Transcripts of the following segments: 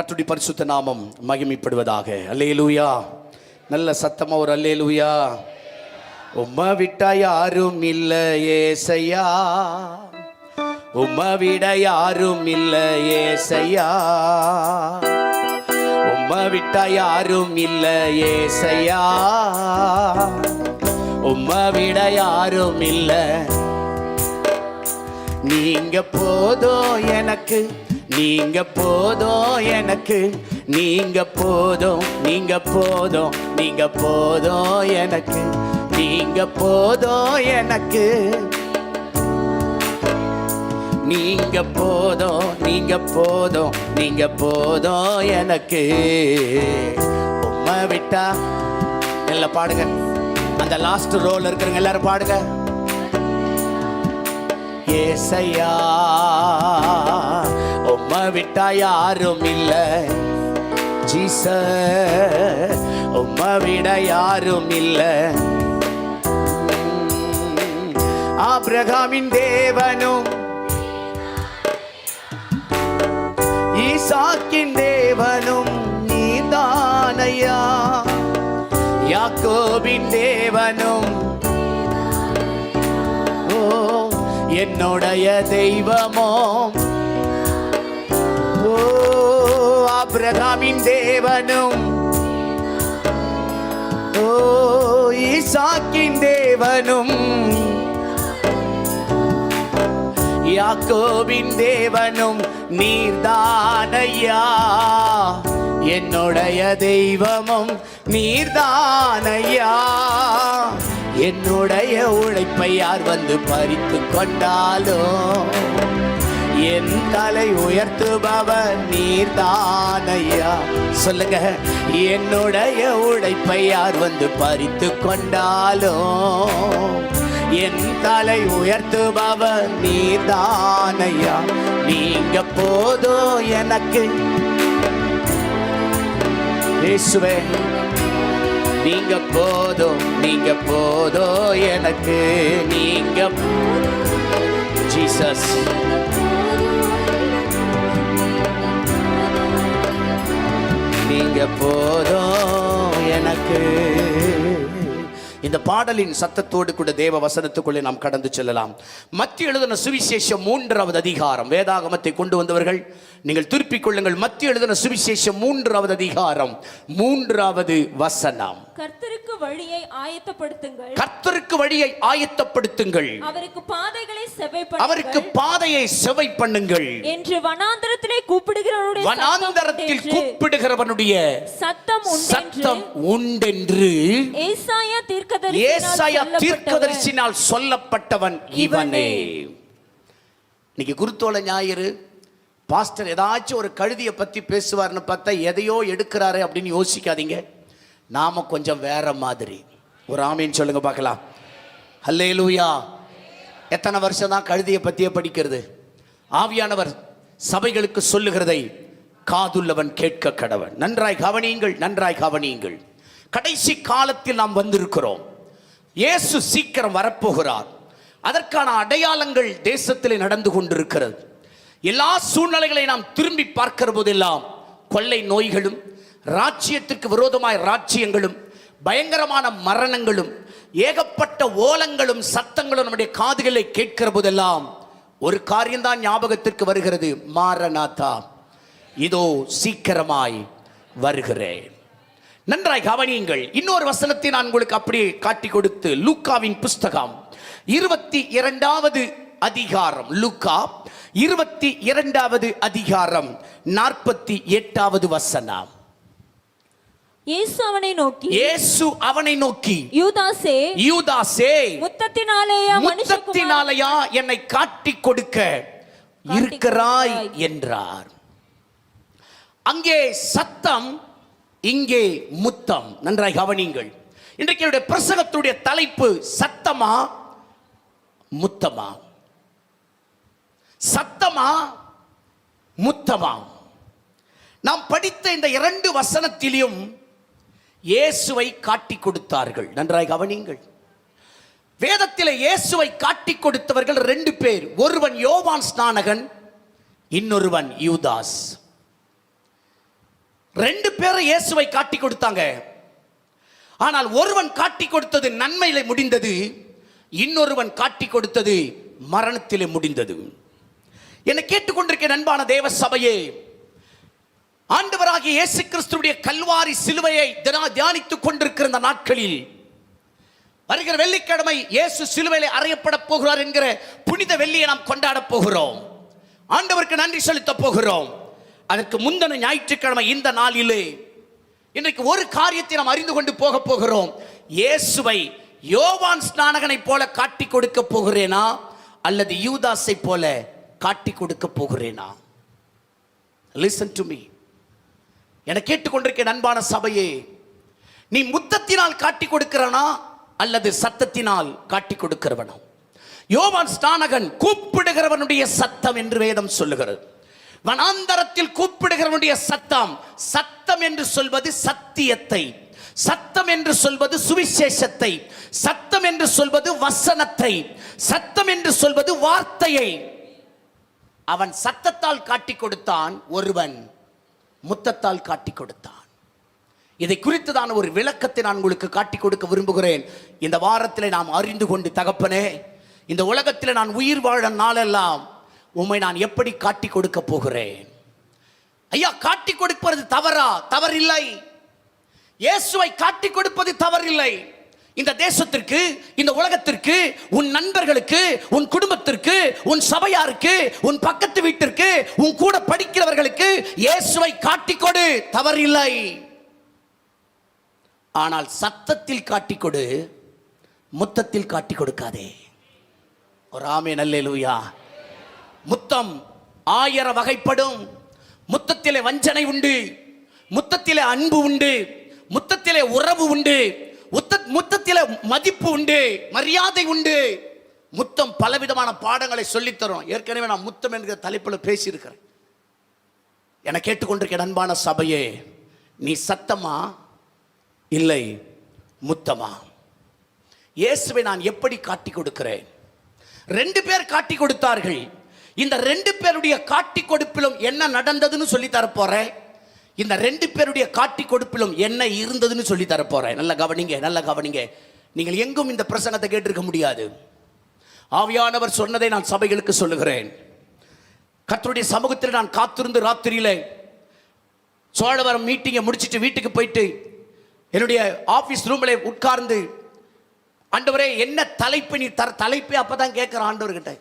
கர்த்தருடைய பரிசுத்த நாமம் மகிமைப்படுவதாக. அல்லேலூயா. நல்ல சத்தமா ஒரு அல்லேலூயா. உம்மை விட்டா யாரும் இல்ல ஏசையா, உம்மை விட யாரும் இல்ல ஏசையா, உம்மை விட்டா யாரும் இல்ல ஏசையா, உம்மை விட யாரும் இல்ல. நீங்க போதும் எனக்கு, நீங்க போதும் எனக்கு, நீங்க போதும், நீங்க போதும், நீங்க போதும் எனக்கு, நீங்க போதும் எனக்கு, நீங்க போதும், நீங்க போதும், நீங்க போதும் எனக்கு. உம்மை விட்டா எல்லாம் பாடுங்க. அந்த லாஸ்ட் ரோல இருக்கிறவங்க எல்லாரும் பாடுங்க. ஏசையா உம்மை விட்டா யாரும் இல்ல, ஜீசஸ் உம்மை விட யாரும் இல்ல. ஆபிரகாமின் தேவனும் ஈசாக்கின் தேவனும் நீதானையா, யாக்கோபின் தேவனும் என்னுடைய தெய்வமோ. ஓ ஆபிரகாமின் தேவனும், ஓ ஈசாக்கின் தேவனும், யாக்கோபின் தேவனும் நீர்தானையா, என்னுடைய தெய்வமும் நீர்தானையா. என்னுடைய உழைப்பை யார் வந்து பறித்து கொண்டாலும் என் தலை உயர்த்துபவர் நீர்தானையா. சொல்லுங்க. என்னுடைய உழைப்பை யார் வந்து பறித்து கொண்டாலும் என் தலை உயர்த்துபவர் நீர்தானையா. நீங்க போதும் எனக்கு இயேசுவே, நீங்க போதும், நீங்க போதும் எனக்கு, நீங்க ஜீசஸ். நீங்க போதும் எனக்கு. இந்த பாடலின் சத்தத்தோடு கூட தேவ வசனத்துக்குள்ளே நாம் கடந்து செல்லலாம். மத்திய எழுதின சுவிசேஷம் 3வது அதிகாரம். வேதாகமத்தை கொண்டு வந்தவர்கள் நீங்கள் திருப்பிக் கொள்ளுங்கள். மத்திய எழுதின சுவிசேஷம் 3வது அதிகாரம் 3வது வசனம். கர்த்தருக்கு வழியை ஆயத்தப்படுத்துங்கள், கர்த்தருக்கு வழியை ஆயத்தப்படுத்துங்கள், அவருக்கு பாதைகளை செவை பண்ணுங்கள், அவருக்கு பாதையை செவை பண்ணுங்கள் என்று வனாந்தரத்திலே கூப்பிடுகிறவனுடைய, வனாந்தரத்தில் கூப்பிடுகிறவனுடைய சத்தம் உண்டென்று ஏசாயா தீர்க்கதரிசினால் சொல்லப்பட்டவன் இவனே. இன்னைக்கு குருத்தோலை ஞாயிறு. பாஸ்டர் ஏதாச்சும் ஒரு கழுதியை பத்தி பேசுவார்னு பார்த்தா எதையோ எடுக்கிறாரு அப்படின்னு யோசிக்காதீங்க. நாம கொஞ்சம் வேற மாதிரி. ஒரு ஆமீன் சொல்லுங்க பார்க்கலாம். அல்லேலூயா. எத்தனை வருஷம் தான் கழுதியை பத்தியே படிக்கிறது? ஆவியானவர் சபைகளுக்கு சொல்லுகிறதை காதுள்ளவன் கேட்க கடவன். நன்றாய் கவனியுங்கள், நன்றாய் கவனியுங்கள். கடைசி காலத்தில் நாம் வந்திருக்கிறோம். இயேசு சீக்கிரம் வரப்போகிறார். அதற்கான அடையாளங்கள் தேசத்திலே நடந்து கொண்டிருக்கிறது. எல்லா சூழ்நிலைகளை நாம் திரும்பி பார்க்கிற போதெல்லாம் கொள்ளை நோய்களும், ராஜ்யத்திற்கு விரோதமாய் ராஜ்யங்களும், பயங்கரமான மரணங்களும், ஏகப்பட்ட ஓலங்களும் சத்தங்களும் நம்முடைய காதுகளை கேட்கிற போதெல்லாம் ஒரு காரியம்தான் ஞாபகத்திற்கு வருகிறது. மாரநாதா, இதோ சீக்கிரமாய் வருகிறேன். நன்றாய் கவனியுங்கள். இன்னொரு வசனத்தை நான் உங்களுக்கு அப்படியே காட்டி கொடுத்து, லூக்காவின் புஸ்தகம் 22வது அதிகாரம், லூக்கா 22வது அதிகாரம் 48வது வசனம். இயேசு அவனை நோக்கி, யூதாசே, யூதாசே, முத்தத்தினாலேயா என்னை காட்டி கொடுக்க இருக்கிறாய் என்றார். அங்கே சத்தம், இங்கே முத்தம். நன்றாய் கவனியுங்கள். இன்றைக்கு என்னுடைய பிரசங்கத்துடைய தலைப்பு சத்தமா முத்தமா? சத்தமா முத்தமா? நாம் படித்த இந்த 2 வசனத்திலும் இயேசுவை காட்டி கொடுத்தார்கள். நன்றாய் கவனியுங்கள். வேதத்தில் இயேசுவை காட்டி கொடுத்தவர்கள் 2 பேர். ஒருவன் யோவான் ஸ்நானகன், இன்னொருவன் யூதாஸ். 2 பேரும் இயேசுவை காட்டி கொடுத்தாங்க. ஆனால் ஒருவன் காட்டி கொடுத்தது நன்மையிலே முடிந்தது, இன்னொருவன் காட்டி கொடுத்தது மரணத்திலே முடிந்தது. என்னை கேட்டுக்கொண்டிருக்க அன்பான தேவ சபையே, ஆண்டவராகிய இயேசு கிறிஸ்துவுடைய கல்வாரி சிலுவையை தியானித்துக் கொண்டிருக்கிற இந்த நாட்களில் வருகிற வெள்ளிக்கிழமை இயேசு சிலுவையிலே அறையப்பட போகிறார் என்கிற புனித வெள்ளியை நாம் கொண்டாட போகிறோம். ஆண்டவருக்கு நன்றி செலுத்த போகிறோம். அதற்கு முந்தின ஞாயிற்றுக்கிழமை இந்த நாளிலே இன்றைக்கு ஒரு காரியத்தை நாம் அறிந்து கொண்டு போக போகிறோம். இயேசுவை யோவான் ஸ்நானகனை போல காட்டி கொடுக்க போகிறேனா அல்லது யூதாஸை போல காட்டி கொடுக்க போகிறேனா? Listen to me. என கேட்டுக்கொண்டிருக்க அன்பான சபையே, நீ முத்தத்தினால் காட்டி கொடுக்கிறனா அல்லது சத்தத்தினால் காட்டி கொடுக்கிறவனா? யோவான் ஸ்நானகன் கூப்பிடுகிறவனுடைய சத்தம் என்று வேதம் சொல்லுகிறது. வனாந்தரத்தில் கூப்பிடுகிறவனுடைய சத்தம். சத்தம் என்று சொல்வது சத்தியத்தை, சத்தம் என்று சொல்வது சுவிசேஷத்தை, சத்தம் என்று சொல்வது வசனத்தை, சத்தம் என்று சொல்வது வார்த்தையை. அவன் சத்தத்தால் காட்டி கொடுத்தான், ஒருவன் முத்தத்தால் காட்டி கொடுத்தான். இதை குறித்துதான் ஒரு விளக்கத்தை நான் உங்களுக்கு காட்டி கொடுக்க விரும்புகிறேன். இந்த வாரத்தில் நாம் அறிந்து கொண்டு, தகப்பனே, இந்த உலகத்தில் நான் உயிர் வாழ நாளெல்லாம் உம்மை நான் எப்படி காட்டி கொடுக்க போகிறேன்? ஐயா, காட்டி கொடுப்பது தவறா? தவறில்லை. இயேசுவை காட்டி கொடுப்பது தவறில்லை. இந்த தேசத்திற்கு, இந்த உலகத்திற்கு, உன் நண்பர்களுக்கு, உன் குடும்பத்திற்கு, உன் சபையாருக்கு, உன் பக்கத்து வீட்டிற்கு, உன் கூட படிக்கிறவர்களுக்கு இயேசுவை காட்டி கொடு, தவறில்லை. ஆனால் சத்தத்தில் காட்டி கொடு, முத்தத்தில் காட்டி கொடுக்காதே. ஒரு ஆமென் அல்லேலூயா. முத்தம் 1000 வகைப்படும். முத்தத்திலே வஞ்சனை உண்டு, முத்தத்திலே அன்பு உண்டு, முத்தத்திலே உறவு உண்டு, முத்தத்திலே மதிப்பு உண்டு, மரியாதை உண்டு. முத்தம் பலவிதமான பாடங்களை சொல்லித்தரும். ஏற்கனவே நான் முத்தம் என்கிற தலைப்பில் பேசியிருக்கிறேன். என கேட்டுக்கொண்டிருக்க அன்பான சபையே, நீ சத்தமா இல்லை முத்தமா? இயேசுவை நான் எப்படி காட்டி கொடுக்கிறேன்? 2 பேர் காட்டி கொடுத்தார்கள். இந்த 2 பேருடைய காட்டி கொடுப்பிலும் என்ன நடந்ததுன்னு சொல்லி தரப்போறேன். இந்த 2 பேருடைய காட்டி கொடுப்பிலும் என்ன இருந்ததுன்னு சொல்லி தரப்போறேன். நல்ல கவனிங்க, நல்ல கவனிங்க. நீங்கள் எங்கும் இந்த பிரசங்கத்தை கேட்டிருக்க முடியாது. ஆவியானவர் சொன்னதை நான் சபைகளுக்கு சொல்லுகிறேன். கர்த்தருடைய சமூகத்தில் நான் காத்திருந்து ராத்திரியில சோழவரம் மீட்டிங்கை முடிச்சிட்டு வீட்டுக்கு போயிட்டு என்னுடைய ஆபீஸ் ரூம்ல உட்கார்ந்து, ஆண்டவரே என்ன தலைப்பு நீ தலைப்பே அப்பதான் கேட்கிறேன் ஆண்டவர்கிட்ட.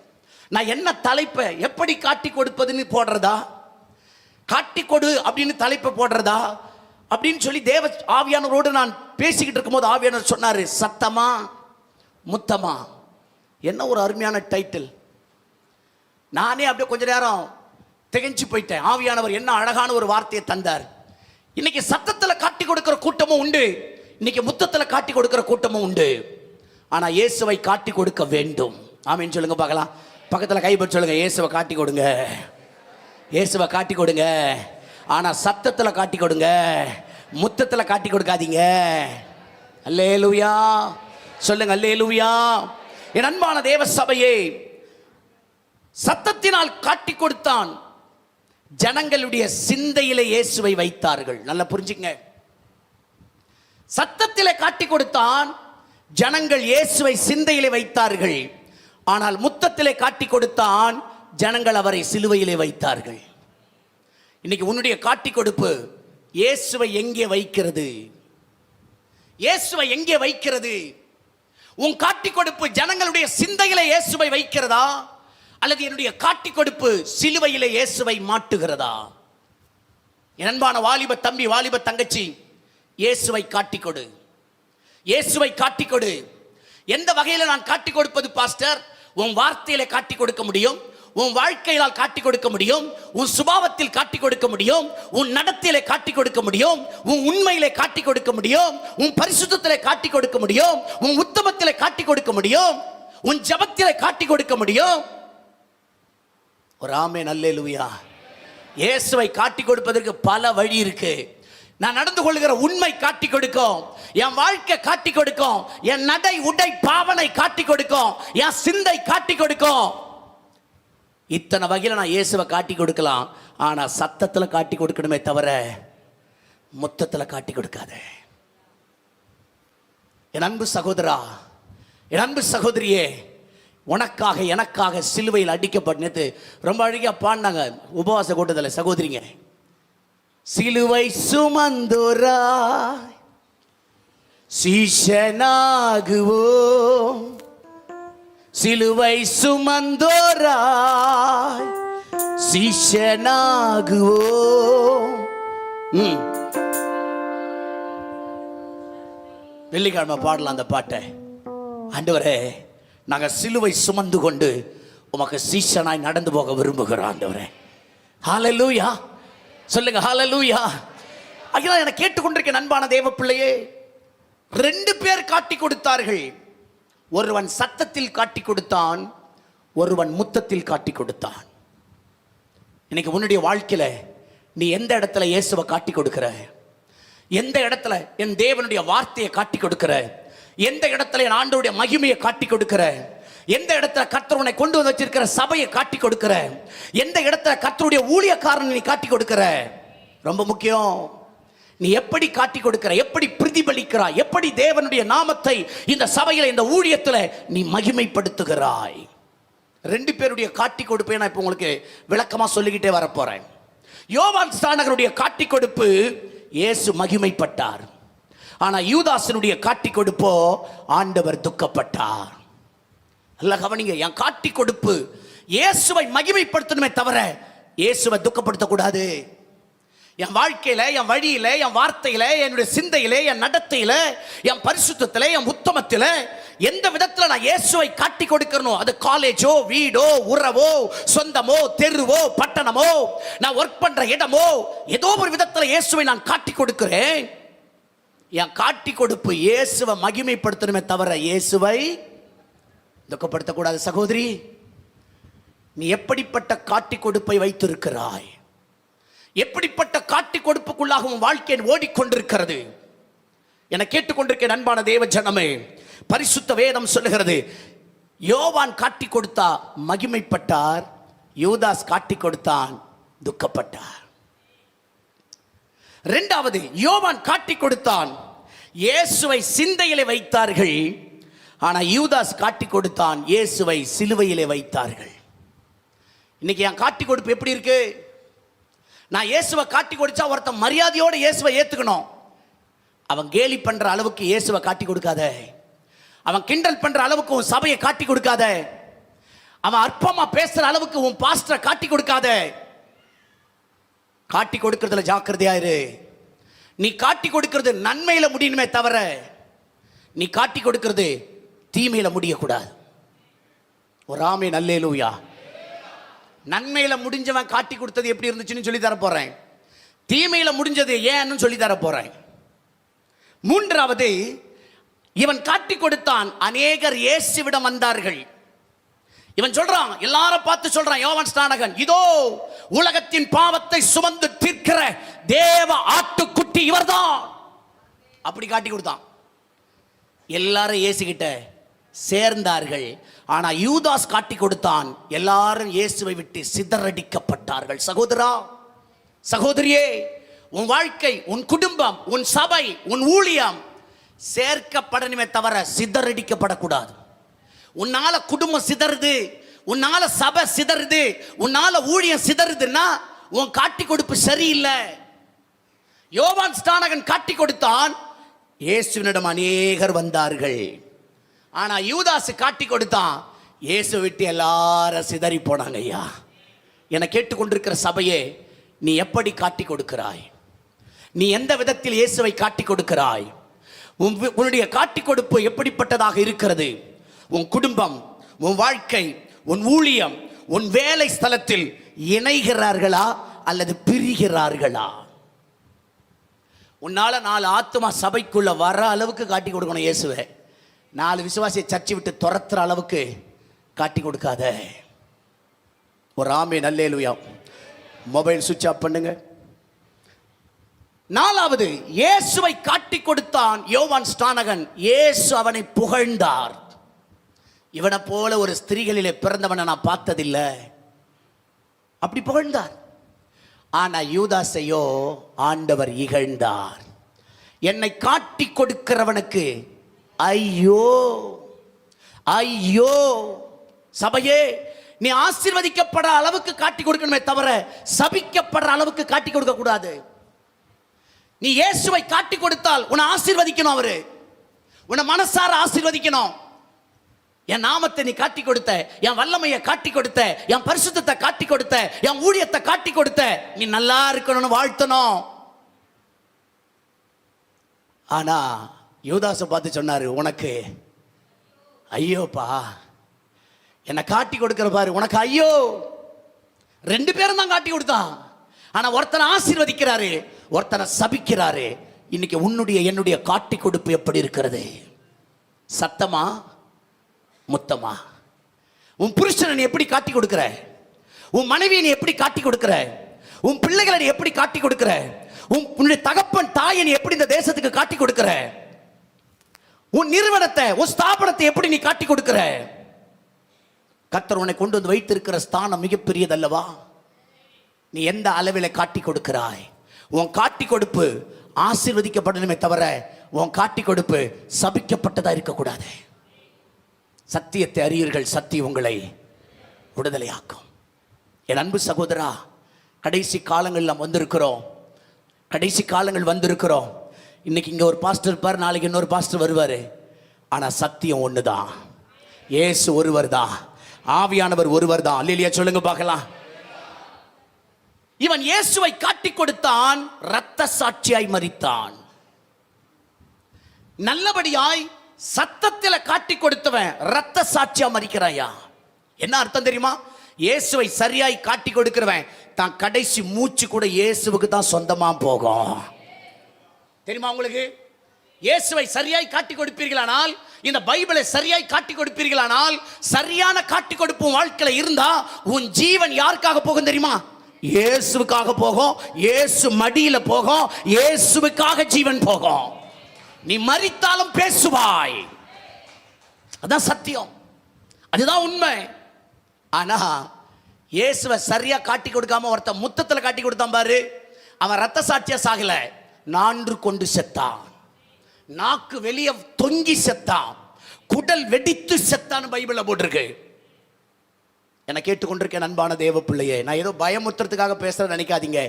நான் என்ன தலைப்பை எப்படி காட்டி கொடுப்பதுன்னு போடுறதா, காட்டி கொடு அப்படின்னு தலைப்பை போடுறதா அப்படின்னு சொல்லி தேவ ஆவியானவரோடு நான் பேசிக்கிட்டு இருக்கும்போது ஆவியானவர் சொன்னாரு, சத்தமா முத்தமா. என்ன ஒரு அருமையான டைட்டில். நானே அப்படியே கொஞ்ச நேரம் திகைஞ்சு போயிட்டேன். ஆவியானவர் என்ன அழகான ஒரு வார்த்தையை தந்தார். இன்னைக்கு சத்தத்துல காட்டி கொடுக்கிற கூட்டமும் உண்டு, இன்னைக்கு முத்தத்துல காட்டி கொடுக்கிற கூட்டமும் உண்டு. ஆனா இயேசுவை காட்டி கொடுக்க வேண்டும். ஆமென் சொல்லுங்க பார்க்கலாம். பக்கத்துல கைப்பற்றி சொல்லுங்க, இயேசுவை காட்டி கொடுங்க, இயேசுவை காட்டி கொடுங்க. ஆனா சத்தத்துல காட்டி கொடுங்க, முத்தத்துல காட்டி கொடுக்காதீங்க. அல்லேலூயா சொல்லுங்க, அல்லேலூயா. என் அன்பான தேவ சபையே, சத்தத்தினால் காட்டி கொடுத்தான். ஜனங்களுடைய சிந்தையிலே இயேசுவை வைத்தார்கள். நல்லா புரிஞ்சுங்க. சத்தத்திலே காட்டி கொடுத்தான், ஜனங்கள் இயேசுவை சிந்தையிலே வைத்தார்கள். ஆனால் முத்தத்திலே காட்டி கொடுத்தான், ஜனங்கள் அவரை சிலுவையிலே வைத்தார்கள். இன்னைக்கு உன்னுடைய காட்டி கொடுப்பு இயேசுவை எங்கே வைக்கிறது? இயேசுவை எங்கே வைக்கிறது? உன் காட்டி கொடுப்பு ஜனங்களுடைய சிந்தையிலே இயேசுவை வைக்கிறதா அல்லது என்னுடைய காட்டி கொடுப்பு சிலுவையிலே இயேசுவை மாட்டுகிறதா? என் அன்பான வாலிப தம்பி, வாலிப தங்கச்சி, இயேசுவை காட்டி கொடு, இயேசுவை காட்டி கொடு. எந்த வகையில் நான் காட்டி கொடுப்பது பாஸ்டர்? உன் வார்த்தையில காட்டி கொடுக்க முடியும், உன் வாழ்க்கையால் காட்டி கொடுக்க முடியும், உன் சுபாவத்தில் காட்டி கொடுக்க முடியும், உன் நடத்திலே காட்டி கொடுக்க முடியும், உன் உண்மையிலே காட்டி கொடுக்க முடியும், உன் பரிசுத்தத்திலே காட்டி கொடுக்க முடியும், உன் உத்தமத்திலே காட்டி கொடுக்க முடியும், உன் ஜபத்திலே காட்டி கொடுக்க முடியும். ஒரு ஆமென் அல்லேலூயா. இயேசுவை காட்டி கொடுப்பதற்கு பல வழி இருக்கு. நான் நடந்து கொள்கிற உண்மை காட்டி கொடுக்கும், என் வாழ்க்கை காட்டி கொடுக்கும், என் நடை உடை பாவனை காட்டி கொடுக்கும், என் சிந்தை காட்டி கொடுக்கும். இத்தனை வகையில் நான் இயேசுவை காட்டி கொடுக்கலாம். ஆனா சத்தத்துல காட்டி கொடுக்கணுமே தவிர மொத்தத்துல காட்டி கொடுக்காத. என் அன்பு சகோதரா, என் அன்பு சகோதரியே, உனக்காக எனக்காக சிலுவையில் அடிக்கப்பட்டு ரொம்ப அழகியா பாடினாங்க உபவாச கூட்டத்தில் சகோதரிங்க. சிலுவை சுமந்தோரா சீஷனாகுவோம், சிலுவை சுமந்தோராய் சீஷனாகுவோம். வெள்ளிக்கிழமை பாடலாம் அந்த பாட்டை. ஆண்டவரே, நாங்க சிலுவை சுமந்து கொண்டு உமக்கு சீஷனாய் நடந்து போக விரும்புகிறோம் ஆண்டவரே. ஹல்லேலூயா சொல்லுங்க, ஹல்லேலூயா. ஐயா, என கேட்டுக்கொண்டிருக்க அன்பான தேவ பிள்ளையே, 2 பேர் காட்டி கொடுத்தார்கள். ஒருவன் சத்தத்தில் காட்டி கொடுத்தான், ஒருவன் முத்தத்தில் காட்டி கொடுத்தான். இன்னைக்கு உன்னுடைய வாழ்க்கையில நீ எந்த இடத்துல இயேசுவை காட்டி கொடுக்கிற, எந்த இடத்துல என் தேவனுடைய வார்த்தையை காட்டி கொடுக்கிற, எந்த இடத்துல என் ஆண்டவருடைய மகிமையை காட்டி கொடுக்கிற, எந்த இடத்துல கர்த்தர் உன்னை கொண்டு வந்து வச்சிருக்கிற சபையை காட்டி கொடுக்கிற, எந்த இடத்துல கர்த்தருடைய ஊழியக்காரனை நீ காட்டி கொடுக்கிற, ரொம்ப முக்கியம். நீ எப்படி காட்டி கொடுக்கிற, எப்படி பிரதிபலிக்கிறாய், எப்படி தேவனுடைய நாமத்தை இந்த சபையில இந்த ஊழியத்துல நீ மகிமைப்படுத்துகிறாய். 2 பேருடைய காட்டி கொடுப்பை நான் இப்ப உங்களுக்கு விளக்கமா சொல்லிக்கிட்டே வரப்போறேன். யோவான் ஸ்நானகருடைய காட்டி கொடுப்பு இயேசு மகிமைப்பட்டார். ஆனா யூதாசனுடைய காட்டி கொடுப்போ ஆண்டவர் துக்கப்பட்டார். அல்ல கவனிங்க, என் காட்டி கொடுப்பு இயேசுவை மகிமைப்படுத்தணுமே தவிர இயேசுவை துக்கப்படுத்த கூடாது. என் வாழ்க்கையில, என் வழியில, என் வார்த்தையில, என்னுடைய சிந்தையில, என் நடத்தையில, என் பரிசுத்தத்தில, என் உத்தமத்தில எந்த விதத்துல நான் இயேசுவை காட்டி கொடுக்கணும், அது காலேஜோ, வீடோ, உறவோ, சொந்தமோ, தெருவோ, பட்டணமோ, நான் ஒர்க் பண்ற இடமோ, ஏதோ ஒரு விதத்துல இயேசுவை நான் காட்டி கொடுக்கிறேன். என் காட்டி கொடுப்பு இயேசுவை மகிமைப்படுத்தணுமே தவிர இயேசுவை துக்கப்படுத்தக்கூடாது. சகோதரி, நீ எப்படிப்பட்ட காட்டி கொடுப்பை வைத்திருக்கிறாய்? எப்படிப்பட்ட காட்டி கொடுப்புக்குள்ளாக உன் வாழ்க்கை ஓடிக்கொண்டிருக்கிறது என கேட்டுக்கொண்டிருக்க அன்பான தேவ ஜனமே, பரிசுத்த வேதம் சொல்லுகிறது, யோவான் காட்டி கொடுத்தா மகிமைப்பட்டார், யூதாஸ் காட்டி கொடுத்தான் துக்கப்பட்டார். 2வது, யோவான் காட்டி கொடுத்தான், இயேசுவை சிந்தையிலே வைத்தார்கள். ஆனா யூதாஸ் காட்டி கொடுத்தான், இயேசுவை சிலுவையிலே வைத்தார்கள். இன்னைக்கு என் காட்டி கொடுப்பு எப்படி இருக்கு? நான் இயேசுவை காட்டி கொடுத்தா ஒருத்தன் மரியாதையோடு இயேசுவை ஏத்துக்கணும். அவன் கேலி பண்ற அளவுக்கு இயேசுவை காட்டி கொடுக்காத. அவன் கிண்டல் பண்ற அளவுக்கு உன் சபையை காட்டி கொடுக்காத. அவன் அற்பமா பேசுற அளவுக்கு உன் பாஸ்டரை காட்டி கொடுக்காத. காட்டி கொடுக்கிறதுல ஜாக்கிரதையா இரு. நீ காட்டி கொடுக்கிறது நன்மையில முடியணுமே தவிர நீ காட்டி கொடுக்கிறது தீமையில முடியக்கூடாது. ஒரு ஆமென் அல்லேலூயா. நன்மையில முடிஞ்சவன் காட்டி கொடுத்தது எப்படி இருந்துச்சுன்னு சொல்லி தர போறேன். தீமையில முடிஞ்சது ஏன்னு சொல்லி தர போறேன். 3வது, இவன் காட்டி கொடுத்தான், அநேகர் இயேசுவிடம் வந்தார்கள். இவன் சொல்றான், எல்லாரும் பார்த்து சொல்றான், யோவான் ஸ்நானகன் இதோ உலகத்தின் பாவத்தை சுமந்து தீர்க்கிற தேவ ஆட்டுக்குட்டி இவர்தான். அப்படி காட்டி கொடுத்தான். எல்லாரும் இயேசுகிட்ட சேர்ந்தார்கள். ஆனா யூதாஸ் காட்டி கொடுத்தான், எல்லாரும் இயேசுவை விட்டு சிதறடிக்கப்பட்டார்கள். சகோதரா, சகோதரியே, உன் வாழ்க்கை, உன் குடும்பம், உன் சபை, உன் ஊழியம் சேர்க்கப்படணுமே தவிர சிதறடிக்கப்படக்கூடாது. உன்னால குடும்பம் சிதறுது, உன்னால சபை சிதறுது, உன்னால ஊழியம் சிதறுதுன்னா உன் காட்டி கொடுப்பு சரியில்லை. யோவான் ஸ்நானகன் காட்டி கொடுத்தான், இயேசுவினிடம் அநேகர் வந்தார்கள். ஆனா யூதாசு காட்டி கொடுத்தான், இயேசு விட்டு எல்லாரும் சிதறி போனாங்க. ஐயா, என கேட்டுக்கொண்டிருக்கிற சபையே, நீ எப்படி காட்டி கொடுக்கிறாய்? நீ எந்த விதத்தில் இயேசுவை காட்டி கொடுக்கிறாய்? உன்னுடைய காட்டி கொடுப்பு எப்படிப்பட்டதாக இருக்கிறது? உன் குடும்பம், உன் வாழ்க்கை, உன் ஊழியம், உன் வேலை ஸ்தலத்தில் இணைகிறார்களா அல்லது பிரிகிறார்களா? உன்னால 4 ஆத்துமா சபைக்குள்ள வர அளவுக்கு காட்டி கொடுக்கணும் இயேசுவை. 4 விசுவாசியை சர்ச்சை விட்டு துரத்துற அளவுக்கு காட்டி கொடுக்காத. ஒரு ஆமென் அல்லேலூயா. மொபைல் சுவிட்ச் ஆஃப் பண்ணுங்க. 4வது, இயேசுவை காட்டி கொடுத்தான் யோவான் ஸ்நானகன். இயேசு அவனை புகழ்ந்தார். இவனை போல ஒரு ஸ்திரீகளிலே பிறந்தவனை நான் பார்த்ததில்லை. அப்படி புகழ்ந்தார். ஆனா யூதாசையோ ஆண்டவர் இகழ்ந்தார். என்னை காட்டி கொடுக்கிறவனுக்கு ஐயோ ஐயோ. சபையே, நீ ஆசீர்வதிக்கப்படுற அளவுக்கு காட்டி கொடுக்கணுமே தவிர சபிக்கப்படுற அளவுக்கு காட்டி கொடுக்க கூடாது. நீ இயேசுவை காட்டி கொடுத்தால் உன்னை ஆசீர்வதிக்கணும். அவரு உன்னை மனசார ஆசீர்வதிக்கணும். என் நாமத்தை நீ காட்டி கொடுத்த, என் வல்லமையை காட்டி கொடுத்த, என் பரிசுத்தத்தை காட்டி கொடுத்த, என் ஊழியத்தை காட்டி கொடுத்த, நீ நல்லா இருக்கணும்னு வாழ்த்தணும். ஆனா யூதாசை பார்த்து சொன்னாரு, உனக்கு ஐயோப்பா, என்னை காட்டி கொடுக்கிற பாரு, உனக்கு ஐயோ. 2 பேரும் தான் காட்டி கொடுத்தான். ஆனா ஒருத்தனை ஆசீர்வதிக்கிறாரு, ஒருத்தனை சபிக்கிறாரு. இன்னைக்கு உன்னுடைய என்னுடைய காட்டி கொடுப்பு எப்படி இருக்கிறது? சத்தமா முத்தமா? உன் புருஷனை நீ எப்படி காட்டி கொடுக்கிற? உன் மனைவியை நீ எப்படி காட்டி கொடுக்கிற? உன் பிள்ளைகளை நீ எப்படி காட்டி கொடுக்கிற? உன்னுடைய தகப்பன் தாயை நீ எப்படி இந்த தேசத்துக்கு காட்டி கொடுக்கிற? உன் நிறுவனத்தை, உன் ஸ்தாபனத்தை எப்படி நீ காட்டி கொடுக்கிற? கர்த்தர் உன்னை கொண்டு வந்து வைத்திருக்கிற ஸ்தானம் மிகப்பெரியதல்லவா? நீ எந்த அளவில் காட்டி கொடுக்கிறாய்? உன் காட்டி கொடுப்பு ஆசீர்வதிக்கப்படணுமே தவிர உன் காட்டி கொடுப்பு சபிக்கப்பட்டதா இருக்கக்கூடாது. சத்தியத்தை அறியீர்கள், சத்தியம் உங்களை விடுதலையாக்கும். என் அன்பு சகோதரா, கடைசி காலங்கள் நாம் வந்திருக்கிறோம். கடைசி காலங்கள் வந்திருக்கிறோம். இன்னைக்கு இங்க ஒரு பாஸ்டர் இருப்பார், நாளைக்கு இன்னொரு பாஸ்டர் வருவாரு. ஆனா சத்தியம் ஒண்ணுதான், இயேசு ஒருவர் தான், ஆவியானவர் ஒருவர் தான். அல்லேலூயா சொல்லுங்க பார்க்கலாம். இவன் இயேசுவை காட்டி கொடுத்தான், இரத்த சாட்சியாய் மரித்தான். நல்லபடியாய் சத்தத்தில காட்டி கொடுத்தவன் இரத்த சாட்சியா மரிக்கிறாயா? என்ன அர்த்தம் தெரியுமா? இயேசுவை சரியாய் காட்டி கொடுக்கிறவன் தான் கடைசி மூச்சு கூட இயேசுவுக்கு தான் சொந்தமா போகும். தெரியுமா உங்களுக்கு? இயேசுவை சரியாய் காட்டி கொடுப்பீர்களானால், இந்த பைபிளை சரியாய் காட்டி கொடுப்பீர்களானால், சரியான காட்டி கொடுப்பும் வாழ்க்கையில இருந்தா உன் ஜீவன் யாருக்காக போகும் தெரியுமா? இயேசுவுக்காக போகும். இயேசு மடியில போகும். இயேசுவுக்காக ஜீவன் போகும். நீ மரித்தாலும் பேசுவாய். அதான் சத்தியம், அதுதான் உண்மை. ஆனா இயேசுவை சரியா காட்டி கொடுக்காம ஒருத்தன் முத்தத்துல காட்டி கொடுத்தான் பாரு, அவன் இரத்த சாட்சியா சாகல, நான்று கொண்டு செத்தான். நாக்கு வெளியே தொங்கி செத்தான், குடல் வெடித்து செத்தான் பைபிள்ல போட்டிருக்கு. என்னை கேட்டுக்கொண்டிருக்கேன் அன்பான தேவ பிள்ளையே, நான் ஏதோ பயமுத்துறதுக்காக பேசுறேன் நினைக்காதீங்க.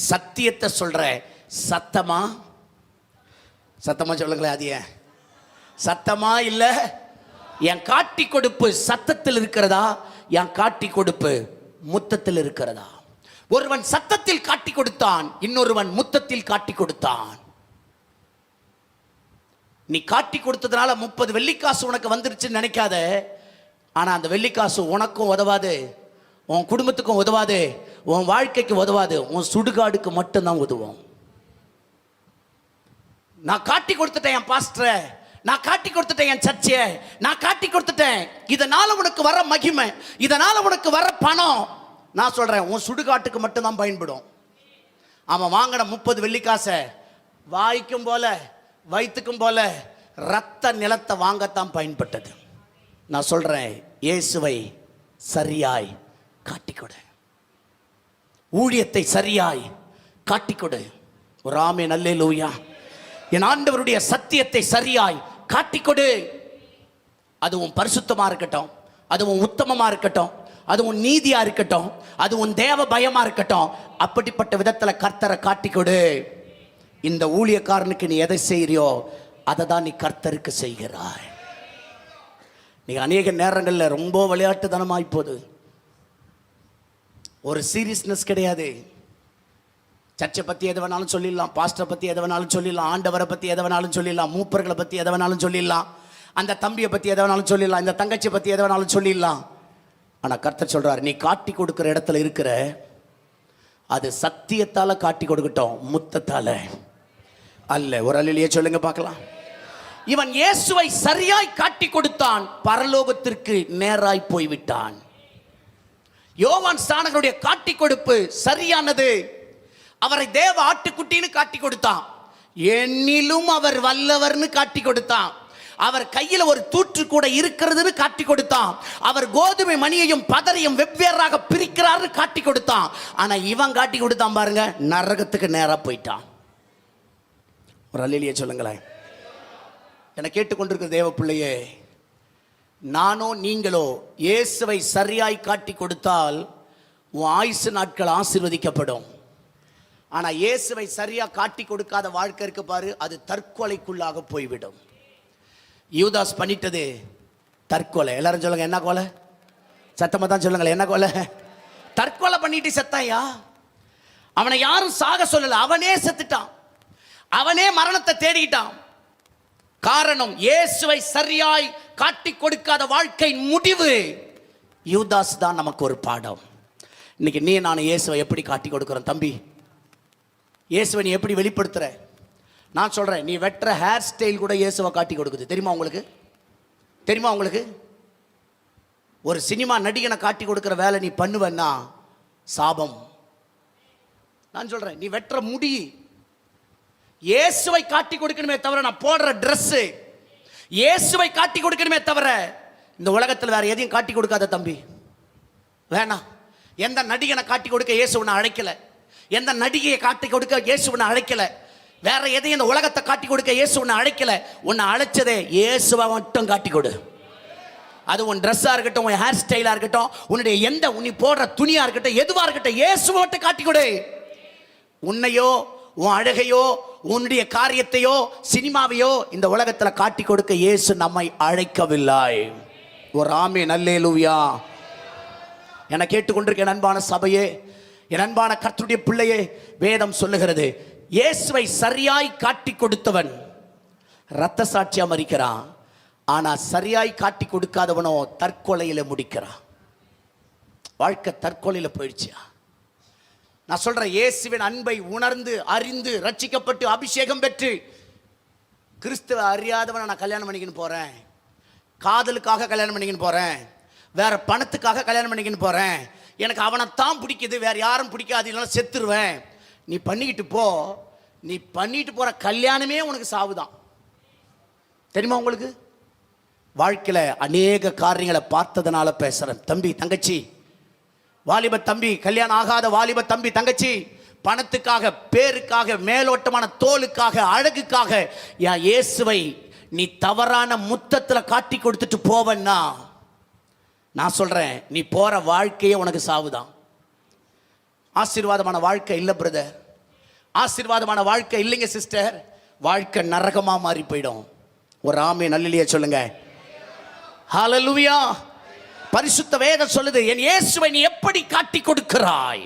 சத்தியத்தை சொல்றேன். சத்தமா சத்தமா சொல்லுங்களேன். அது ஏன் சத்தமா இல்ல? என் காட்டி கொடுப்பு சத்தத்தில் இருக்கிறதா? என் காட்டி கொடுப்பு முத்தத்தில் இருக்கிறதா? ஒருவன் சத்தத்தில் காட்டி கொடுத்தான், இன்னொருவன் முத்தத்தில் காட்டி கொடுத்தான். நீ காட்டி கொடுத்ததுனால 30 வெள்ளிக்காசு உனக்கு வந்துருச்சுன்னு நினைக்காத. ஆனா அந்த வெள்ளிக்காசு உனக்கும் உதவாது, உன் குடும்பத்துக்கும் உதவாது, உன் வாழ்க்கைக்கு உதவாது, உன் சுடுகாடுக்கு மட்டும்தான் உதவும். நான் காட்டி கொடுத்துட்டேன் என் பாஸ்டரை, நான் காட்டி கொடுத்துட்டேன் என் சர்ச்சையை, நான் காட்டி கொடுத்துட்டேன், இதனால உனக்கு வர மகிமை, இதனால உனக்கு வர பணம், நான் சொல்றேன் உன் சுடுகாட்டுக்கு மட்டும்தான் பயன்படும். அவன் வாங்கின 30 வெள்ளிக்காசை வாய்க்கும் போல வயிற்றுக்கும் போல ரத்த நிலத்தை வாங்கத்தான் பயன்பட்டது. நான் சொல்றேன், இயேசுவை சரியாய் காட்டிக்கொடு, ஊழியத்தை சரியாய் காட்டிக்கொடு. ஒரு ஆமென் அல்லேலூயா. என் ஆண்டவருடைய சத்தியத்தை சரியாய் காட்டிக்கொடு. அதுவும் பரிசுத்தமா இருக்கட்டும், அதுவும் உத்தமமா இருக்கட்டும், அதுவும் நீதியா இருக்கட்டும், அதுவும் தேவ பயமா இருக்கட்டும். அப்படிப்பட்ட விதத்துல கர்த்தரை காட்டிக்கொடு. இந்த ஊழியக்காரனுக்கு நீ எதை செய்யறியோ அதை தான் நீ கர்த்தருக்கு செய்கிறாய். நீ அநேக நேரங்களில் ரொம்ப விளையாட்டுத்தனமாய் போகுது, ஒரு சீரியஸ்னஸ் கிடையாது. சர்ச்சை பற்றி எதை வேணாலும் சொல்லிடலாம், பாஸ்டரை பற்றி எதை வேணாலும் சொல்லிடலாம், ஆண்டவரை பற்றி எதை வேணாலும் சொல்லிடலாம், மூப்பர்களை பற்றி எதை வேணாலும் சொல்லிடலாம், அந்த தம்பியை பற்றி எதை வேணாலும் சொல்லிடலாம், இந்த தங்கச்சியை பற்றி எதை வேணாலும் சொல்லிடலாம். ஆனால் கர்த்தர் சொல்றார், நீ காட்டி கொடுக்குற இடத்துல இருக்கிற அது சத்தியத்தால காட்டி கொடுக்கட்டும், முத்தத்தால அல்ல. ஒரு அல்லேலூயா சொல்லுங்க பார்க்கலாம். இவன் இயேசுவை சரியாய் காட்டி கொடுத்தான், பரலோகத்திற்கு நேராய் போய்விட்டான். யோவான் ஸ்நானகனுடைய காட்டி கொடுப்பு சரியானது. அவரை தேவ ஆட்டுக்குட்டின்னு காட்டி கொடுத்தான், என்னிலும் அவர் வல்லவர்னு காட்டி கொடுத்தான். அவர் கையில ஒரு தூற்று கூட இருக்கிறதுன்னு காட்டி கொடுத்தான். அவர் கோதுமை மணியையும் பதரையும் வெவ்வேறாக பிரிக்கிறாரு காட்டி கொடுத்தான். ஆனா இவன் காட்டி கொடுத்தான் பாருங்க, நரகத்துக்கு நேரா போயிட்டான். ஒரு அல்லேலூயா சொல்லுங்களேன். என கேட்டுக்கொண்டிருக்கிற தேவ பிள்ளையே, நானோ நீங்களோ இயேசுவை சரியாய் காட்டி கொடுத்தால் உன் ஆயுசு நாட்கள் ஆசீர்வதிக்கப்படும். ஆனா இயேசுவை சரியா காட்டி கொடுக்காத வாழ்க்கை இருக்கு பாரு, அது தற்கொலைக்குள்ளாக போய்விடும். யூதாஸ் பண்ணிட்டது தற்கொலை. எல்லாரும் சொல்லுங்க, என்ன கொலை? சத்தமா தான் சொல்லுங்களேன், என்ன கொலை? தற்கொலை பண்ணிட்டு செத்தாயா? அவனை யாரும் சாக சொல்லல, அவனே செத்துட்டான். அவனே மரணத்தை தேடிட்டான். காரணம், இயேசுவை சரியாய் காட்டி கொடுக்காத வாழ்க்கை முடிவு. யூதாஸ் தான் நமக்கு ஒரு பாடம். இன்னைக்கு நீ நான் இயேசுவை எப்படி காட்டி கொடுக்கிறோம் தம்பி? இயேசுவை நீ எப்படி வெளிப்படுத்துற? நான் சொல்றேன், நீ வெட்டுற ஹேர் ஸ்டைல் கூட இயேசுவை காட்டி கொடுக்குது. தெரியுமா உங்களுக்கு? தெரியுமா உங்களுக்கு? ஒரு சினிமா நடிகனை காட்டி கொடுக்கிற வேலை நீ பண்ணுவன்னா சாபம். நான் சொல்றேன், நீ வெட்டுற முடி இயேசுவை காட்டி கொடுக்கணுமே தவிர, நான் போடுற ட்ரெஸ் இயேசுவை காட்டி கொடுக்கணுமே தவிர, இந்த உலகத்தில் வேற எதையும் காட்டி கொடுக்காத தம்பி. வேணாம். எந்த நடிகனை காட்டி கொடுக்க இயேசு உன்னை அழைக்கல. எந்த நடிகையை காட்டி கொடுக்க இயேசு உன்னை அழைக்கல. வேற எதையும் இந்த உலகத்தை காட்டி கொடுக்க இயேசு உன்னை அழைக்கல. உன்னை அழைச்சதே இயேசுவை மட்டும் காட்டி கொடு. அது உன் ட்ரெஸ்ஸா இருக்கட்டும், உன் ஹேர் ஸ்டைலா இருக்கட்டும், உன்னுடைய எந்த நீ போடுற துணியா இருக்கட்டும், எதுவா இருக்கட்டும், இயேசுவை மட்டும் காட்டி கொடு. உன்னையோ உன் அழகையோ உன்னுடைய காரியத்தையோ சினிமாவையோ இந்த உலகத்துல காட்டி கொடுக்க இயேசு நம்மை அழைக்கவில்லை. ஒரு ஆமென் அல்லேலூயா. என கேட்டுக்கொண்டிருக்க அன்பான சபையே, என் அன்பான கர்த்தருடைய பிள்ளையே, வேதம் சொல்லுகிறது, இயேசுவை சரியாய் காட்டி கொடுத்தவன் இரத்த சாட்சியா மரிக்கிறான். ஆனா சரியாய் காட்டி கொடுக்காதவனோ தற்கொலையில முடிக்கிறான். வாழ்க்கை தற்கொலையில போயிடுச்சு. நான் சொல்றேன், இயேசுவின் அன்பை உணர்ந்து அறிந்து ரட்சிக்கப்பட்டு அபிஷேகம் பெற்று கிறிஸ்துவ அறியாதவனை நான் கல்யாணம் பண்ணிக்கின்னு போறேன், காதலுக்காக கல்யாணம் பண்ணிக்கின்னு போறேன், வேற பணத்துக்காக கல்யாணம் பண்ணிக்கின்னு போறேன், எனக்கு அவனைத்தான் பிடிக்குது, வேற யாரும் பிடிக்காது, இல்லைன்னா செத்துருவேன், நீ பண்ணிக்கிட்டு போ. நீ பண்ணிட்டு போற கல்யாணமே உனக்கு சாவுதான். தெரியுமா உங்களுக்கு? வாழ்க்கையில அநேக காரியங்களை பார்த்ததுனால பேசுறேன். தம்பி தங்கச்சி, வாலிப தம்பி, கல்யாணம் ஆகாத வாலிப தம்பி தங்கச்சி, பணத்துக்காக, பேருக்காக, மேலோட்டமான தோலுக்காக, அழகுக்காக என் இயேசுவை நீ தவறான முத்தத்துல காட்டி கொடுத்துட்டு போவன்னா, நான் சொல்றேன், நீ போற வாழ்க்கையே உனக்கு சாவுதான். ஆசீர்வாதமான வாழ்க்கை இல்லை பிரதர், ஆசீர்வாதமான வாழ்க்கை இல்லைங்க சிஸ்டர். வாழ்க்கை நரகமா மாறி போயிடும். ஒரு ஆமென் அல்லேலூயா சொல்லுங்க. ஹல்லேலூயா. பரிசுத்த வேதம் சொல்லுது, என் இயேசுவை நீ எப்படி காட்டி கொடுக்கிறாய்,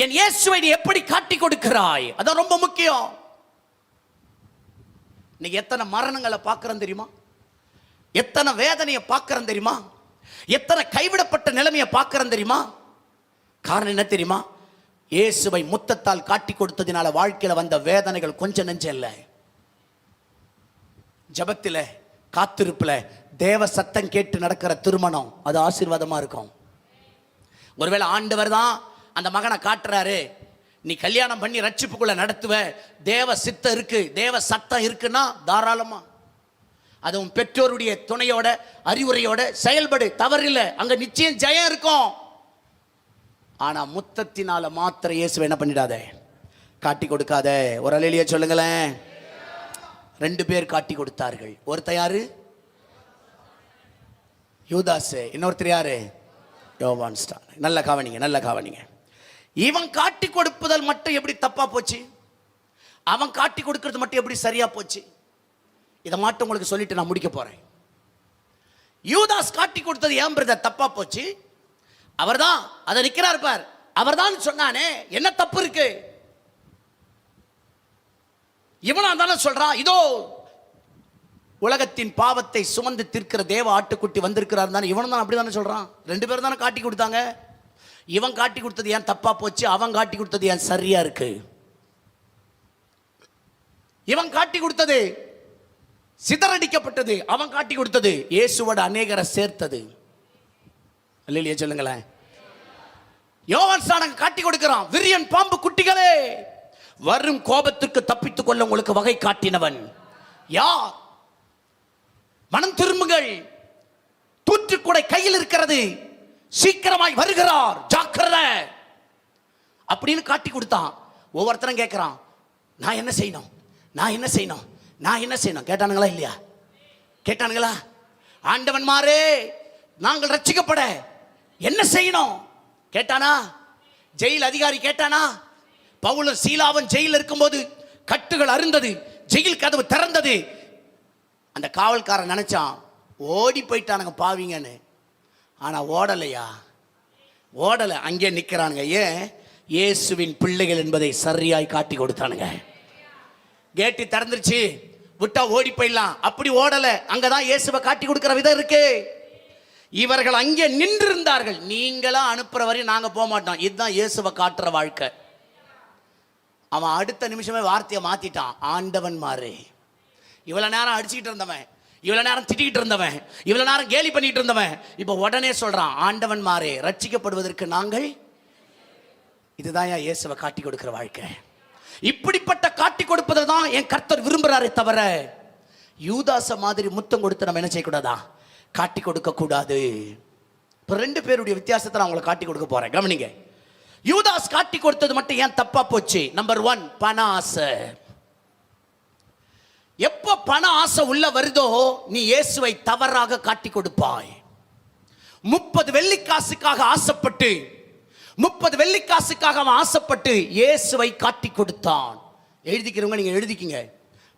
என் இயேசுவை நீ எப்படி காட்டி கொடுக்கிறாய், அதான் ரொம்ப முக்கியம். இன்னைக்கு எத்தனை மரணங்களை பார்க்கிறோம் தெரியுமா? எத்தனை வேதனையை பார்க்கிறோம் தெரியுமா? எத்தனை கைவிடப்பட்ட நிலைமையை பார்க்கிறோம் தெரியுமா? காரணம் என்ன தெரியுமா? இயேசுவை முத்தத்தால் காட்டி கொடுத்ததினால வாழ்க்கையில வந்த வேதனைகள் கொஞ்சம் நெஞ்சம் இல்லை. ஜபத்தில், காத்திருப்புல, தேவ சத்தம் கேட்டு நடக்கிற திருமணம் அது ஆசீர்வாதமா இருக்கும். ஒருவேளை ஆண்டவர் தான் அந்த மகனை காட்டுறாரு, நீ கல்யாணம் பண்ணி ரட்சிப்புக்குள்ள நடத்துவ, தேவ சித்தம் இருக்கு, தேவ சத்தம் இருக்குன்னா தாராளமா அதுவும் பெற்றோருடைய துணையோட அறிவுரையோட செயல்படு, தவறில்லை, அங்க நிச்சயம் ஜெயம் இருக்கும். ஆனா முத்தத்தினால மாத்திர இயேசுவை என்ன பண்ணிடாத, காட்டி கொடுக்காத. ஒரு அல்லேலூயா சொல்லுங்களேன். 2 பேர் காட்டி கொடுத்தார்கள். ஒருத்தர் யாரு? யூதாஸ். இன்னொருத்தர் யாரு? யோவான் ஸ்டான். நல்ல கவனிங்க, நல்ல கவனிங்க. இவன் காட்டி கொடுப்பதல் மட்டும் எப்படி தப்பா போச்சு, அவன் காட்டி கொடுக்கிறது மட்டும் எப்படி சரியா போச்சு? இதை மட்டும் உங்களுக்கு சொல்லிட்டு நான் முடிக்க போறேன். யூதாஸ் காட்டி கொடுத்தது ஏன் பிரதர் தப்பா போச்சு? அவர்தான் அதை நிக்கிறார் பார், அவர்தான் சொன்னானே, என்ன தப்பு இருக்கு? இவனா தானே சொல்றான், இதோ உலகத்தின் பாவத்தை சுமந்து தீர்க்கிற தேவ ஆட்டுக்குட்டி வந்திருக்கிறார் தானே, இவனும் தான் அப்படி தானே சொல்றான். 2 பேரும் தானே காட்டி கொடுத்தாங்க. இவன் காட்டி கொடுத்தது ஏன் தப்பா போச்சு, அவன் காட்டி கொடுத்தது ஏன் சரியா இருக்கு? இவன் காட்டி கொடுத்தது சிதறடிக்கப்பட்டது, அவன் காட்டி கொடுத்தது இயேசுவோட அநேகரை சேர்த்தது. அல்லேலூயா சொல்லுங்களேன். யோவான் ஸ்நானன் காட்டி கொடுக்கிறான், விரியன் பாம்பு குட்டிகளே, வரும் கோபத்திற்கு தப்பித்துக் கொள்ள உங்களுக்கு வகை காட்டினவன் யார்? மனம் திரும்புங்கள், தூற்றுக்குடை கையில் இருக்கிறது, சீக்கிரமாய் வருகிறார், ஜாக்கிரதை அப்படின்னு காட்டி கொடுத்தான். ஒவ்வொருத்தரும் கேட்கிறான், நான் என்ன செய்யணும், நான் என்ன செய்யணும், நான் என்ன செய்யணும். கேட்டானுங்களா இல்லையா? கேட்டானுங்களா? ஆண்டவன்மாரே, நாங்கள் ரட்சிக்கப்பட என்ன செய்யணும் கேட்டானா? ஜெயில் அதிகாரி கேட்டானா? பவுலும் சீலாவும் ஜெயில இருக்கும்போது கட்டுகள் அருந்தது, ஜெயில் கதவு திறந்தது. அந்த காவல்காரன் நினைச்சான் ஓடி போயிட்டானுங்க பாவிங்கன்னு. ஆனா ஓடலையா? ஓடலை, அங்கே நிற்கிறானுங்க. ஏன்? இயேசுவின் பிள்ளைகள் என்பதை சரியாய் காட்டி கொடுத்தானுங்க. கேட்டு திறந்துருச்சு, விட்டா ஓடி போயிடலாம், அப்படி ஓடலை. அங்கதான் இயேசுவை காட்டி கொடுக்கிற விதம் இருக்கு. இவர்கள் அங்கே நின்று இருந்தார்கள். நீங்களா அனுப்புற வரையும் நாங்க போக மாட்டோம். இதுதான் இயேசுவை காட்டுற வாழ்க்கை. அவன் அடுத்த நிமிஷமே வார்த்தையை மாத்திட்டான். ஆண்டவன்மாரே, இவ்வளவு நேரம் அடிச்சுக்கிட்டு இருந்தவன், இவ்வளவு நேரம் திட்டிக்கிட்டு இருந்தவன், இவ்வளவு நேரம் கேலி பண்ணிட்டு இருந்தவன், இப்ப உடனே சொல்றான், ஆண்டவன்மாரே, ரட்சிக்கப்படுவதற்கு நாங்கள். இதுதான் இயேசுவை காட்டி கொடுக்கிற வாழ்க்கை. இப்படிப்பட்ட காட்டி கொடுப்பதை தான் என் கர்த்தர் விரும்புறாரே தவிர, யூதாச மாதிரி முத்தம் கொடுத்து நம்ம என்ன செய்யக்கூடாதா? காட்டி கொடுக்க கூடாது. இப்ப 2 பேருடைய வித்தியாசத்தை நான் உங்களை காட்டி கொடுக்க போறேன், கவனிங்க. யூதாஸ் காட்டி கொடுத்தது மட்டும் ஏன் தப்பா போச்சு? நம்பர் 1, பண ஆசை. எப்ப பண ஆசை உள்ள வருதோ நீ இயேசுவை தவறாக காட்டி கொடுப்பாய். 30 வெள்ளிக்காசுக்காக ஆசைப்பட்டு, 30 வெள்ளிக்காசுக்காக அவன் ஆசைப்பட்டு இயேசுவை காட்டி கொடுத்தான். எழுதிக்கிறவங்க நீங்க எழுதிக்கிங்க.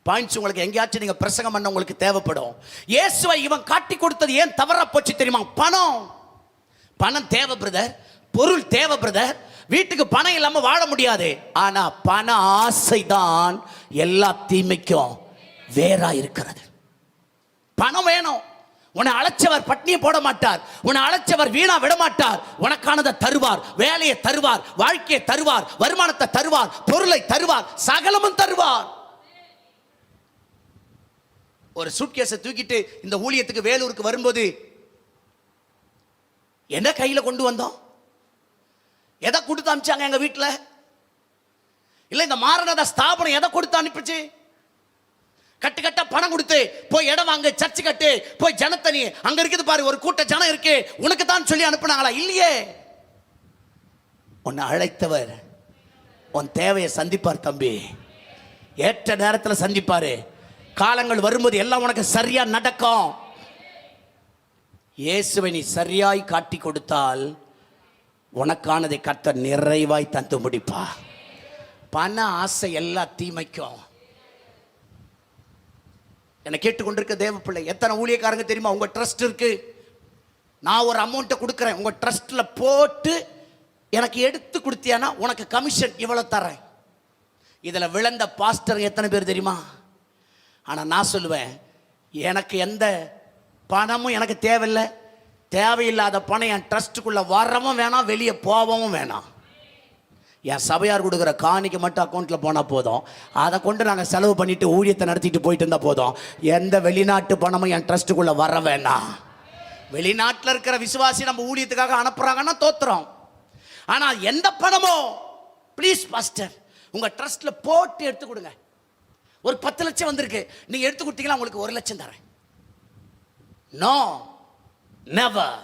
பாயிண்ட்ஸ் உங்களுக்கு எங்கேயாச்சும் நீங்க பிரசங்கம் பண்ண உங்களுக்கு தேவைப்படும். இயேசுவை இவன் காட்டி கொடுத்தது ஏன் தவறா போச்சு தெரியுமா? பணம் தேவை பிரதர், பொருள் தேவை பிரதர், வீட்டுக்கு பணம் இல்லாம வாழ முடியாது. ஆனா பண ஆசை தான் எல்லா தீமைக்கும் வேறா இருக்கிறது. பணம் வேணும். உன்னை அழைச்சவர் பட்னியை போட மாட்டார், உன்னை அழைச்சவர் வீணா விட மாட்டார். உனக்கானதை தருவார், வேலையை தருவார், வாழ்க்கையை தருவார், வருமானத்தை தருவார், பொருளை தருவார், சகலமும் தருவார். ஒரு சூட்கேஸை தூக்கிட்டு இந்த ஊழியத்துக்கு வேலூருக்கு வரும்போது என்ன கையில கொண்டு வந்தோம்? எதை கொடுத்து அனுப்பிச்சாங்க எங்க வீட்டுல? இல்ல இந்த மாரணத ஸ்தாபனம் எதை கொடுத்து அனுப்பிச்சு? கட்டு கட்ட பணம் கொடுத்து போய் இடம் வாங்க, சர்ச்சு கட்டு, போய் ஜனத்தனி அங்க இருக்குது பாரு, ஒரு கூட்ட ஜனம் இருக்கு, உனக்கு தான் சொல்லி அனுப்புனாங்களா? இல்லையே. உன்னை அழைத்தவர் உன் தேவையை சந்திப்பார் தம்பி. ஏற்ற நேரத்தில் சந்திப்பாரு. காலங்கள் வரும்போது எல்லாம் உனக்கு சரியா நடக்கும். இயேசுவை நீ சரியாய் காட்டி கொடுத்தால் உனக்கானதை கர்த்தர் நிறைவாய் தந்து முடிப்பா. பண ஆசை எல்லா தீமைக்கும். என்னை கேட்டுக்கொண்டிருக்க தேவ பிள்ளை, எத்தனை ஊழியக்காரங்க தெரியுமா? உங்க ட்ரஸ்ட் இருக்கு, நான் ஒரு அமௌண்ட்டை கொடுக்குறேன், உங்க ட்ரஸ்ட்ல போட்டு எனக்கு எடுத்து கொடுத்தியானா உனக்கு கமிஷன் இவ்வளவு தரேன். இதுல விழுந்த பாஸ்டர் எத்தனை பேர் தெரியுமா? ஆனா நான் சொல்லுவேன், எனக்கு எந்த பணமும் எனக்கு தேவையில்லை, தேவையில்லாத பணம் என் ட்ரஸ்ட்டுக்குள்ள வரவும் வேணாம், வெளியே போகவும் வேணாம். என் சபையார் கொடுக்குற காணிக்கு மட்டும் அக்கௌண்ட்ல போனா போதும், அதை கொண்டு நாங்கள் செலவு பண்ணிட்டு ஊழியத்தை நடத்திட்டு போயிட்டு இருந்தா போதும். எந்த வெளிநாட்டு பணமும் என் ட்ரஸ்ட்டுக்குள்ள வர வேணாம். வெளிநாட்டில் இருக்கிற விசுவாசி நம்ம ஊழியத்துக்காக அனுப்புறாங்கன்னா தோத்துறோம். ஆனா எந்த பணமோ ப்ளீஸ் பாஸ்டர் உங்க ட்ரஸ்ட்ல போட்டு எடுத்து கொடுங்க. ஒரு 10 லட்சம் வந்திருக்கு, நீங்க எடுத்து கொடுத்தீங்கன்னா உங்களுக்கு 1 லட்சம் தரேன். No, never.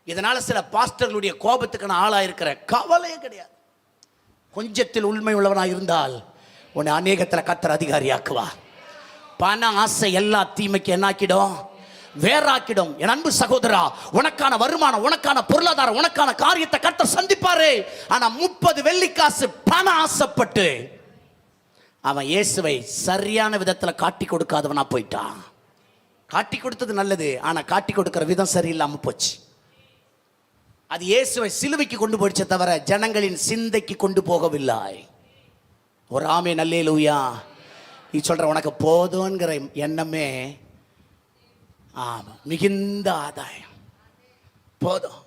இதனால சில பாஸ்டர்களுடைய கோபத்துக்கு நான் ஆளாயிருக்கிற கவலையே கிடையாது. கொஞ்சத்தில் உண்மை உள்ளவனாக இருந்தால் உன்னை அநேகத்தில் கர்த்தர் அதிகாரியாக்குவா. பண ஆசை எல்லா தீமைக்கு என்னாக்கிடும்? வேறாக்கிடும். என் அன்பு சகோதரா, உனக்கான வருமானம், உனக்கான பொருளாதாரம், உனக்கான காரியத்தை கர்த்தர் சந்திப்பாரு. ஆனா 30 வெள்ளிக்காசு பண ஆசைப்பட்டு அவன் இயேசுவை சரியான விதத்துல காட்டி கொடுக்காதவனா போயிட்டான். காட்டி கொடுத்தது நல்லது, ஆனா காட்டி கொடுக்கிற விதம் சரியில்லாம போச்சு. அது இயேசுவை சிலுவைக்கு கொண்டு போயிடுச்சே தவிர ஜனங்களின் சிந்தைக்கு கொண்டு போகவில்லை. ஒரு ஆமென் அல்லேலூயா. நீ சொல்ற உனக்கு போதும்ங்கிற எண்ணமே ஆமா மிகுந்த ஆதாயம். போதும்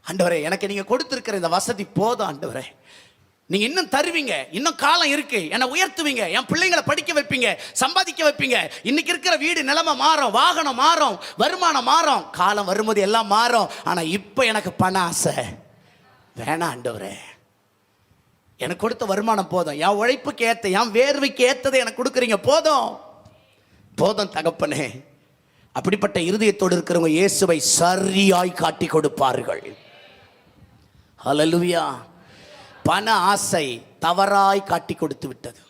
ஆண்டவரே, எனக்கு நீங்க கொடுத்திருக்கிற இந்த வசதி போதும் ஆண்டவரே. நீங்க இன்னும் தருவீங்க, இன்னும் காலம் இருக்கு, என்னை உயர்த்துவீங்க, என் பிள்ளைங்களை படிக்க வைப்பீங்க, சம்பாதிக்க வைப்பீங்க. இன்னைக்கு இருக்கிற வீடு நிலைமை மாறும், வாகனம் மாறும், வருமானம் மாறும், காலம் வரும்போது எல்லாம் மாறும். ஆனா இப்ப எனக்கு பண ஆசை வேணாம் ஆண்டவரே. எனக்கு கொடுத்த வருமானம் போதும், என் உழைப்புக்கு ஏத்த, என் வேர்வைக்கு ஏத்ததை எனக்கு கொடுக்குறீங்க, போதும் போதும் தகப்பனே. அப்படிப்பட்ட இருதயத்தோடு இருக்கிறவங்க இயேசுவை சரியாய் காட்டி கொடுப்பார்கள். ஹல்லேலூயா. பண ஆசை தவறாய் காட்டி கொடுத்து விட்டது.